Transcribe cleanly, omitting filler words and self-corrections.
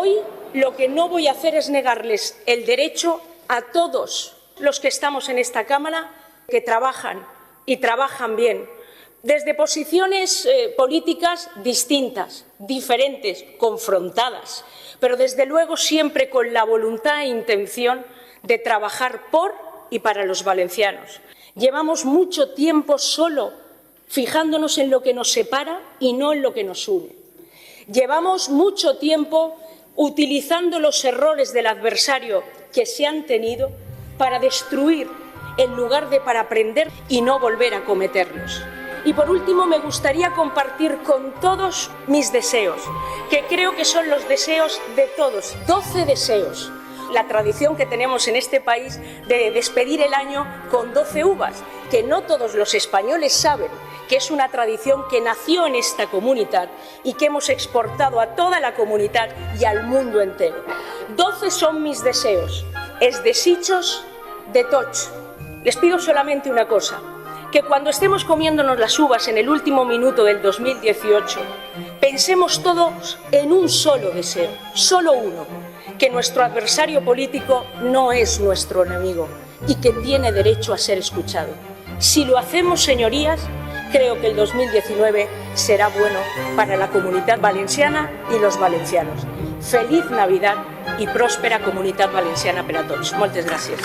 Hoy lo que no voy a hacer es negarles el derecho a todos los que estamos en esta Cámara, que trabajan y trabajan bien, desde posiciones políticas distintas, diferentes, confrontadas, pero desde luego siempre con la voluntad e intención de trabajar por y para los valencianos. Llevamos mucho tiempo solo fijándonos en lo que nos separa y no en lo que nos une. Llevamos mucho tiempo utilizando los errores del adversario que se han tenido para destruir en lugar de para aprender y no volver a cometerlos. Y por último, me gustaría compartir con todos mis deseos, que creo que son los deseos de todos, 12 deseos. La tradición que tenemos en este país de despedir el año con 12 uvas, que no todos los españoles saben que es una tradición que nació en esta comunidad y que hemos exportado a toda la comunidad y al mundo entero. 12 son mis deseos, es desitjos de tots. Les pido solamente una cosa, que cuando estemos comiéndonos las uvas en el último minuto del 2018, pensemos todos en un solo deseo, solo uno, que nuestro adversario político no es nuestro enemigo y que tiene derecho a ser escuchado. Si lo hacemos, señorías, creo que el 2019 será bueno para la Comunitat Valenciana y los valencianos. Feliz Navidad y próspera Comunitat Valenciana per a tots. Moltes gràcies.